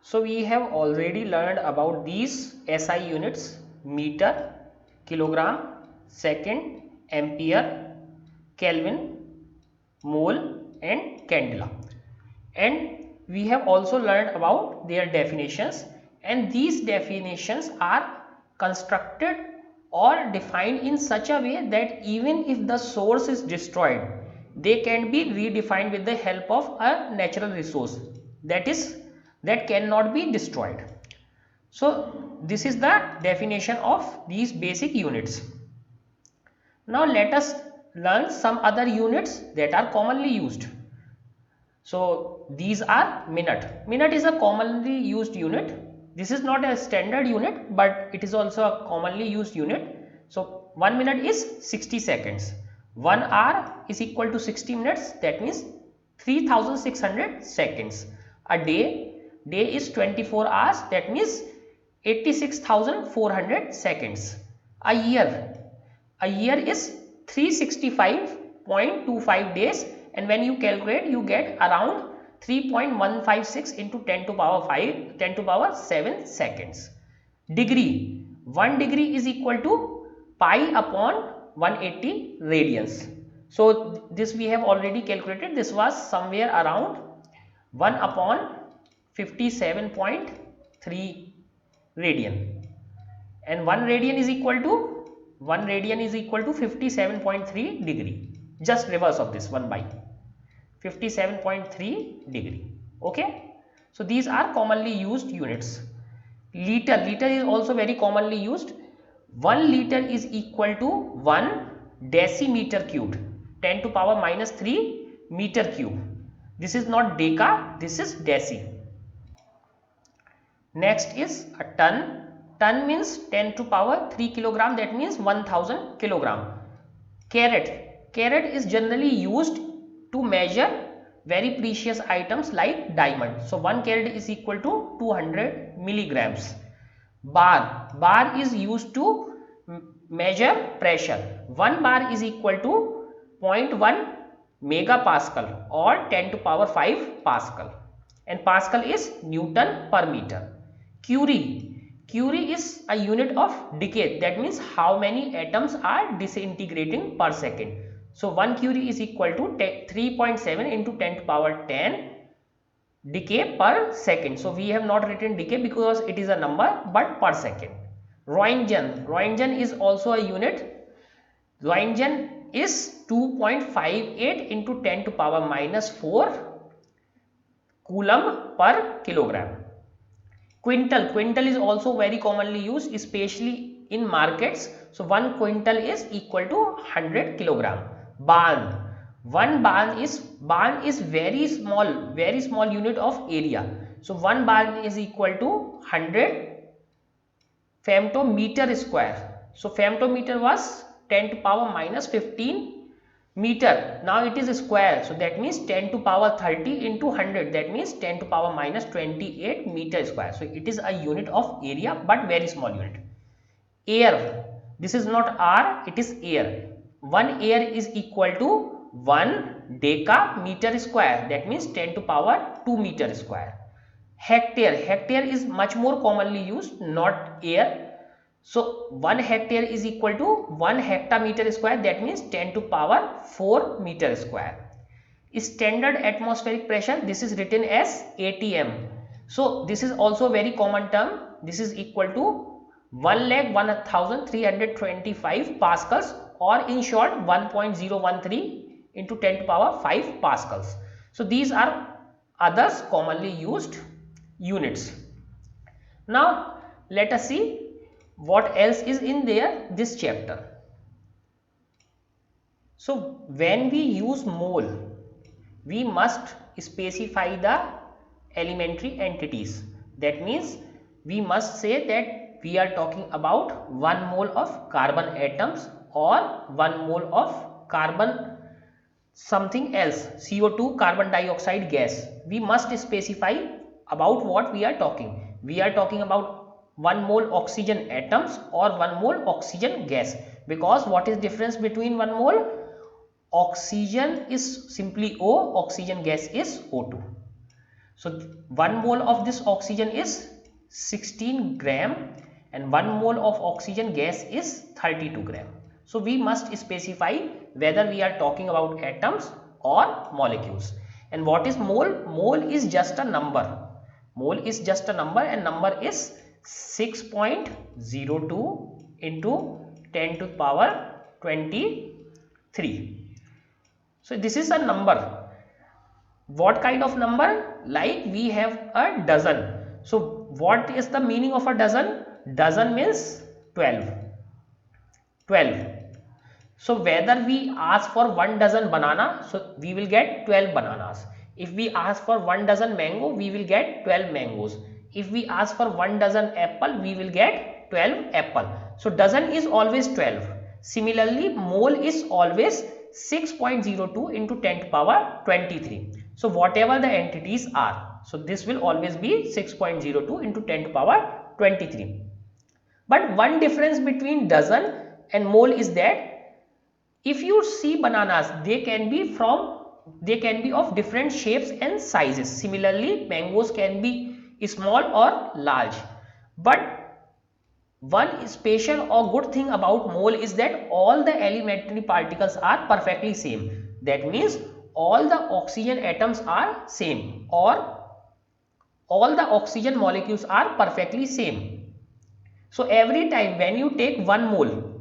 So we have already learned about these SI units: meter, kilogram, second, ampere, Kelvin, mole and candela. And we have also learned about their definitions, and these definitions are constructed or defined in such a way that even if the source is destroyed, they can be redefined with the help of a natural resource that cannot be destroyed. So this is the definition of these basic units. Now let us learn some other units that are commonly used. So these are minute. Minute is a commonly used unit. This is not a standard unit, but it is also a commonly used unit. So 1 minute is 60 seconds. 1 hour is equal to 60 minutes. That means 3600 seconds. A day is 24 hours. That means 86,400 seconds. A year is 365.25 days, and when you calculate you get around 3.156 into 10 to power 5 10 to power 7 seconds. Degree: 1 degree is equal to pi upon 180 radians. So this we have already calculated. This was somewhere around 1 upon 57.3 radian, and 1 radian is equal to 57.3 degree. Just reverse of this 1 by 57.3 degree. Okay, so these are commonly used units. Liter is also very commonly used. 1 liter is equal to 1 decimeter cubed, 10 to power minus 3 meter cube. This is not deca, this is deci. Next is a ton. Ton means 10 to power 3 kilogram, that means 1000 kilogram. Carat is generally used to measure very precious items like diamond. So 1 carat is equal to 200 milligrams. Bar is used to measure pressure. 1 bar is equal to 0.1 megapascal or 10 to power 5 pascal, and pascal is Newton per meter. Curie is a unit of decay. That means how many atoms are disintegrating per second. So 1 Curie is equal to 3.7 into 10 to power 10 decay per second. So we have not written decay because it is a number, but per second. Roentgen is also a unit. Roentgen is 2.58 into 10 to power minus 4 coulomb per kilogram. Quintal is also very commonly used, especially in markets. So 1 quintal is equal to 100 kilogram. Barn is very small unit of area. So 1 barn is equal to 100 femtometer square. So femtometer was 10 to power minus 15 meter. Now it is a square, so that means 10 to power 30 into 100, that means 10 to power minus 28 meter square. So it is a unit of area, but very small unit. Air, this is not R, it is air. 1 air is equal to 1 decameter square, that means 10 to power 2 meter square. Hectare is much more commonly used, not air. So 1 hectare is equal to 1 hectameter square, that means 10 to power 4 meter square. Standard atmospheric pressure, this is written as ATM. So this is also a very common term. This is equal to 1,1325 pascals, or in short 1.013 into 10 to power 5 pascals. So these are others commonly used units. Now let us see what else is in this chapter. So when we use mole, we must specify the elementary entities. That means we must say that we are talking about 1 mole of carbon atoms or 1 mole of carbon something else, CO2, carbon dioxide gas. We must specify about what we are talking. We are talking about 1 mole oxygen atoms or 1 mole oxygen gas, because what is difference between 1 mole? Oxygen is simply O, oxygen gas is O2. So 1 mole of this oxygen is 16 gram and 1 mole of oxygen gas is 32 gram. So we must specify whether we are talking about atoms or molecules. And what is mole? Mole is just a number. Mole is just a number, and number is 6.02 into 10 to the power 23. So this is a number. What kind of number? Like we have a dozen. So what is the meaning of a dozen? Dozen means 12. 12. So whether we ask for 1 dozen banana, so we will get 12 bananas. If we ask for 1 dozen mango, we will get 12 mangoes. If we ask for 1 dozen apple, we will get 12 apple. So dozen is always 12. Similarly, mole is always 6.02 into 10 to power 23. So whatever the entities are, so this will always be 6.02 into 10 to power 23. But one difference between dozen and mole is that if you see bananas, they can be of different shapes and sizes. Similarly, mangoes can be small or large. But one special or good thing about mole is that all the elementary particles are perfectly same. That means all the oxygen atoms are same, or all the oxygen molecules are perfectly same. So every time when you take 1 mole,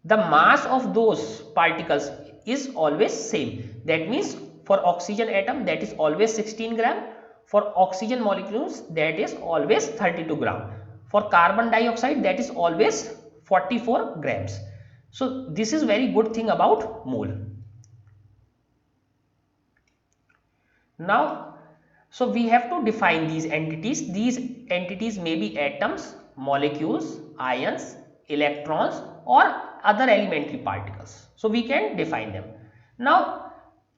the mass of those particles is always same. That means for oxygen atom, that is always 16 gram. For oxygen molecules, that is always 32 gram. For carbon dioxide, that is always 44 grams. So this is very good thing about mole. Now, so we have to define these entities. These entities may be atoms, molecules, ions, electrons, or other elementary particles. So we can define them. Now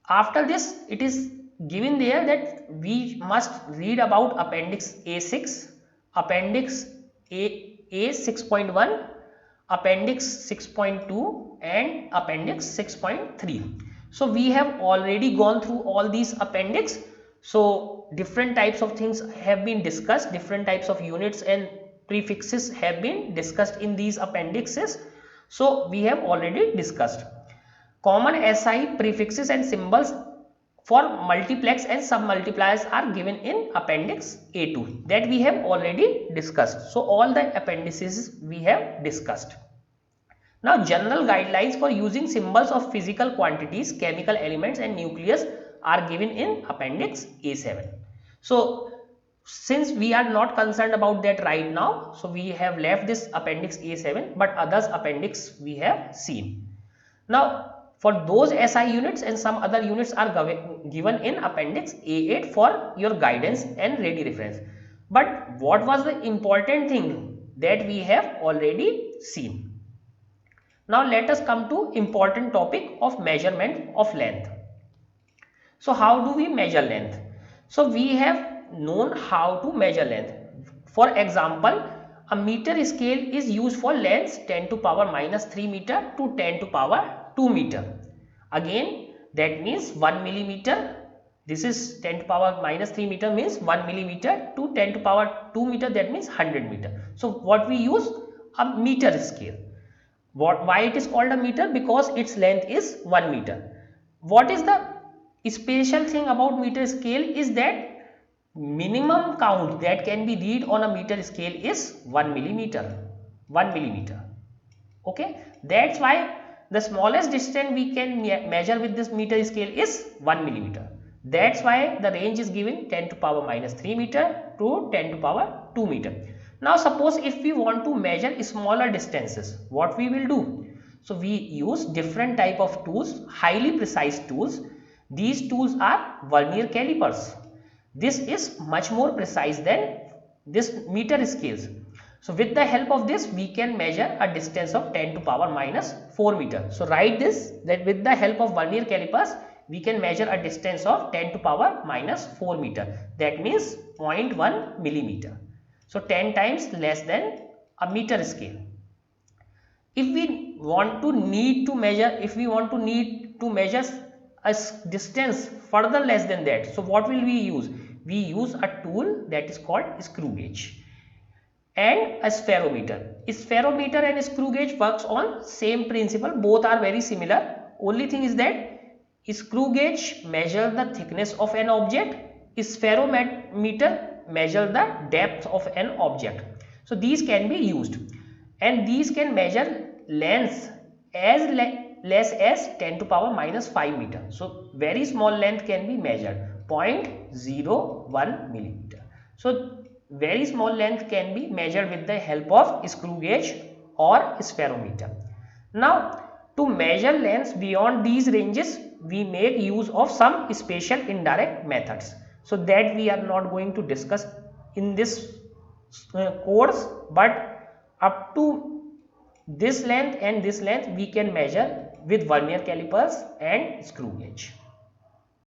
after this, it is given there that we must read about appendix A6, appendix A 6.1, appendix 6.2 and appendix 6.3. So we have already gone through all these appendix. So different types of things have been discussed, different types of units and prefixes have been discussed in these appendixes. So we have already discussed common SI prefixes and symbols for multiplex and submultipliers are given in appendix A2, that we have already discussed. So all the appendices we have discussed. Now general guidelines for using symbols of physical quantities, chemical elements and nucleus are given in appendix A7. So since we are not concerned about that right now, so we have left this appendix A7, but others appendix we have seen. Now for those SI units and some other units are given in appendix A8 for your guidance and ready reference. But what was the important thing that we have already seen. Now let us come to important topic of measurement of length. So how do we measure length? So we have known how to measure length. For example, a meter scale is used for lengths 10 to power minus 3 meter to 10 to power 2 meter. Again, that means 1 millimeter. This is 10 to power minus 3 meter means 1 millimeter to 10 to power 2 meter, that means 100 meter. So what we use? A meter scale. Why it is called a meter? Because its length is 1 meter. What is the special thing about meter scale is that minimum count that can be read on a meter scale is 1 millimeter. 1 millimeter. Okay, that's why the smallest distance we can measure with this meter scale is 1 millimeter. That's why the range is given 10 to power minus 3 meter to 10 to power 2 meter. Now suppose if we want to measure smaller distances, what we will do? So we use different type of tools, highly precise tools. These tools are vernier calipers. This is much more precise than this meter scales. So with the help of this, we can measure a distance of 10 to power minus 4 meter. So write this, that with the help of vernier calipers, we can measure a distance of 10 to power minus 4 meter. That means 0.1 millimeter. So 10 times less than a meter scale. If we want to need to measure a distance further less than that, so what will we use? We use a tool that is called screw gauge and a spherometer. Spherometer and screw gauge works on same principle, both are very similar. Only thing is that screw gauge measure the thickness of an object, spherometer measure the depth of an object. So these can be used, and these can measure lengths as less as 10 to power minus 5 meter. So very small length can be measured, 0.01 millimeter. So very small length can be measured with the help of screw gauge or spherometer. Now to measure lengths beyond these ranges, we make use of some special indirect methods, so that we are not going to discuss in this course, but up to this length and this length we can measure with vernier calipers and screw gauge.